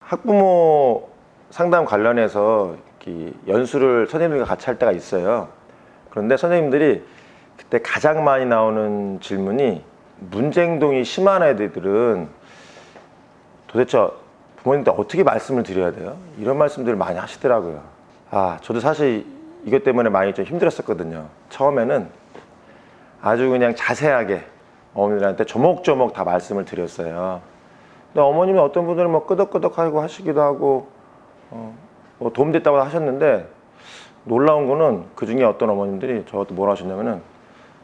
학부모 상담 관련해서 이렇게 연수를 선생님들과 같이 할 때가 있어요. 그런데 선생님들이 그때 가장 많이 나오는 질문이 문제행동이 심한 애들은 도대체 부모님한테 어떻게 말씀을 드려야 돼요? 이런 말씀들을 많이 하시더라고요. 저도 사실 이것 때문에 많이 좀 힘들었었거든요. 처음에는 아주 그냥 자세하게 어머니들한테 조목조목 다 말씀을 드렸어요. 근데 어머님은 어떤 분들은 뭐 끄덕끄덕하고 하시기도 하고 뭐 도움됐다고 하셨는데, 놀라운 거는 그 중에 어떤 어머님들이 저한테 뭐라 하셨냐면은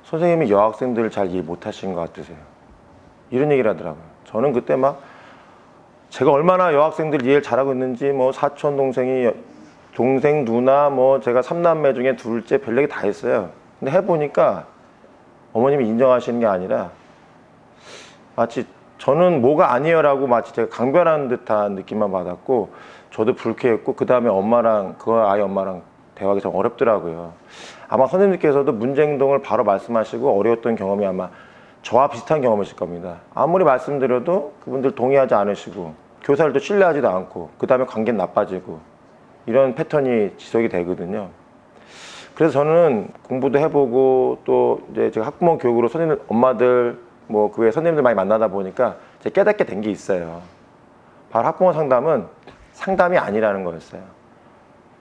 선생님이 여학생들을 잘 이해 못하신 것 같으세요, 이런 얘기를 하더라고요. 저는 그때 막 제가 얼마나 여학생들 이해를 잘하고 있는지, 뭐 사촌 동생이 동생 누나 뭐 제가 3남매 중에 둘째 별 얘기 다 했어요. 근데 해보니까 어머님이 인정하시는 게 아니라 마치 저는 뭐가 아니에요 라고 마치 제가 강변하는 듯한 느낌만 받았고, 저도 불쾌했고, 그 다음에 엄마랑 그 아이 엄마랑 대화하기 좀 어렵더라고요. 아마 선생님께서도 문제행동을 바로 말씀하시고 어려웠던 경험이 아마 저와 비슷한 경험이실 겁니다. 아무리 말씀드려도 그분들 동의하지 않으시고, 교사들도 신뢰하지도 않고, 그 다음에 관계는 나빠지고, 이런 패턴이 지속이 되거든요. 그래서 저는 공부도 해보고, 또 이제 제가 학부모 교육으로 선생님, 엄마들, 뭐 그 외에 선생님들 많이 만나다 보니까 제가 깨닫게 된 게 있어요. 바로 학부모 상담은 상담이 아니라는 거였어요.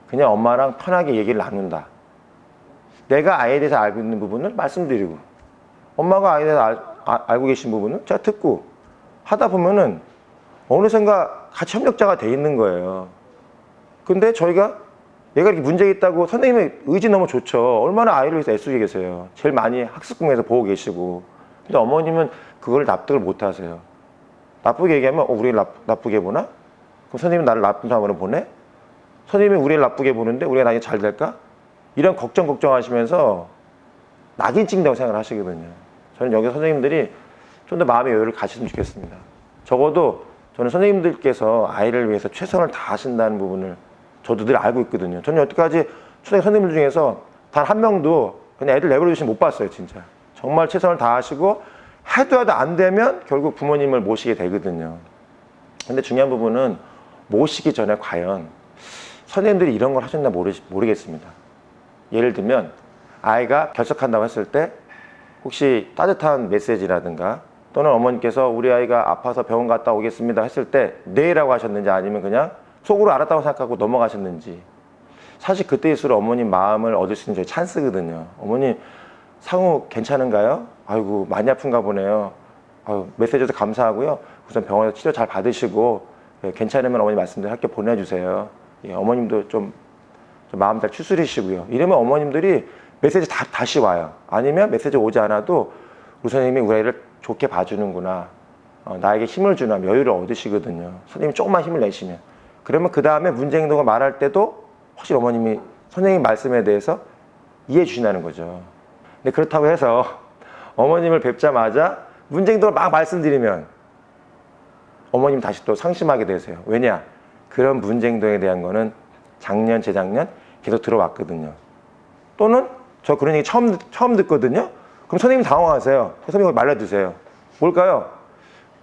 그냥 엄마랑 편하게 얘기를 나눈다. 내가 아이에 대해서 알고 있는 부분을 말씀드리고, 엄마가 아이에 대해서 알고 계신 부분은 제가 듣고, 하다 보면은 어느샌가 같이 협력자가 돼 있는 거예요. 근데 저희가 얘가 이렇게 문제 있다고, 선생님의 의지 너무 좋죠. 얼마나 아이를 위해서 애쓰게 계세요. 제일 많이 학습공에서 보고 계시고. 근데 어머님은 그걸 납득을 못 하세요. 나쁘게 얘기하면 우리를 나쁘게 보나? 그럼 선생님은 나를 나쁜 사람으로 보내? 선생님이 우리를 나쁘게 보는데 우리가 나중에 잘 될까? 이런 걱정하시면서 낙인 찍는다고 생각을 하시거든요. 저는 여기 선생님들이 좀 더 마음의 여유를 가셨으면 좋겠습니다. 적어도 저는 선생님들께서 아이를 위해서 최선을 다하신다는 부분을 저도 늘 알고 있거든요. 저는 여태까지 선생님들 중에서 단 한 명도 그냥 애들 내버려 두시면 못 봤어요, 진짜. 정말 최선을 다하시고, 해도 안 되면 결국 부모님을 모시게 되거든요. 근데 중요한 부분은 모시기 전에 과연 선생님들이 이런 걸 하셨나 모르겠습니다. 예를 들면 아이가 결석한다고 했을 때 혹시 따뜻한 메시지라든가, 또는 어머니께서 우리 아이가 아파서 병원 갔다 오겠습니다 했을 때 네라고 하셨는지, 아니면 그냥 속으로 알았다고 생각하고 넘어가셨는지. 사실 그때일수록 어머님 마음을 얻을 수 있는 저희 찬스거든요. 어머니 상우 괜찮은가요? 아이고 많이 아픈가 보네요. 메시지도 감사하고요. 우선 병원에서 치료 잘 받으시고, 괜찮으면 어머니 말씀대로 학교 보내주세요. 어머님도 좀 마음 잘 추스리시고요. 이러면 어머님들이 메시지 다시 와요. 아니면 메시지 오지 않아도 우리 선생님이 우리 아이를 좋게 봐주는구나, 나에게 힘을 주나, 여유를 얻으시거든요. 선생님이 조금만 힘을 내시면. 그러면 그 다음에 문제행동을 말할 때도 확실히 어머님이 선생님 말씀에 대해서 이해해 주신다는 거죠. 근데 그렇다고 해서 어머님을 뵙자마자 문제행동을 막 말씀드리면 어머님 다시 또 상심하게 되세요. 왜냐? 그런 문제행동에 대한 거는 작년, 재작년 계속 들어왔거든요. 또는 저 그런 얘기 처음 듣거든요. 그럼 선생님 당황하세요. 선생님 말려드세요. 뭘까요?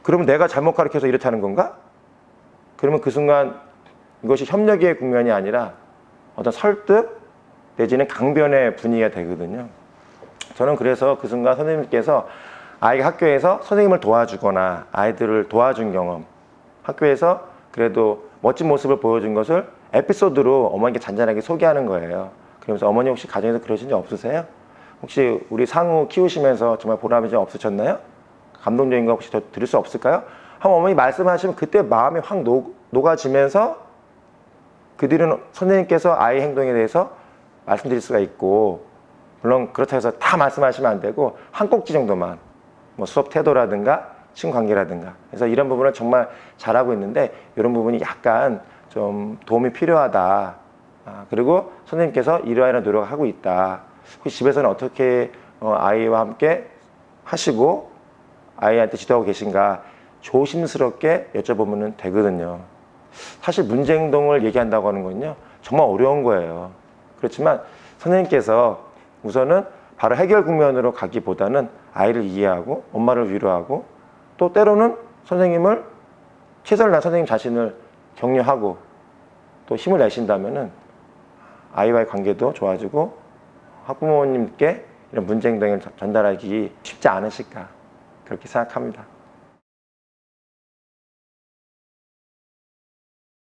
그러면 내가 잘못 가르쳐서 이렇다는 건가? 그러면 그 순간 이것이 협력의 국면이 아니라 어떤 설득 내지는 강변의 분위기가 되거든요. 저는 그래서 그 순간 선생님께서 아이가 학교에서 선생님을 도와주거나 아이들을 도와준 경험, 학교에서 그래도 멋진 모습을 보여준 것을 에피소드로 어머니께 잔잔하게 소개하는 거예요. 그러면서 어머니 혹시 가정에서 그러신 적 없으세요? 혹시 우리 상우 키우시면서 정말 보람이 좀 없으셨나요? 감동적인 거 혹시 더 들을 수 없을까요? 한번 어머니 말씀하시면 그때 마음이 확 녹아지면서 그 뒤로는 선생님께서 아이 행동에 대해서 말씀드릴 수가 있고, 물론 그렇다고 해서 다 말씀하시면 안 되고 한 꼭지 정도만, 뭐 수업 태도라든가 친구 관계라든가, 그래서 이런 부분을 정말 잘하고 있는데 이런 부분이 약간 좀 도움이 필요하다. 그리고 선생님께서 이러한 노력을 하고 있다. 혹시 집에서는 어떻게 아이와 함께 하시고 아이한테 지도하고 계신가 조심스럽게 여쭤보면 되거든요. 사실 문제행동을 얘기한다고 하는 건요, 정말 어려운 거예요. 그렇지만 선생님께서 우선은 바로 해결 국면으로 가기보다는 아이를 이해하고 엄마를 위로하고, 또 때로는 선생님을 최선을 다한 선생님 자신을 격려하고 또 힘을 내신다면은 아이와의 관계도 좋아지고 학부모님께 이런 문제 행동을 전달하기 쉽지 않으실까 그렇게 생각합니다.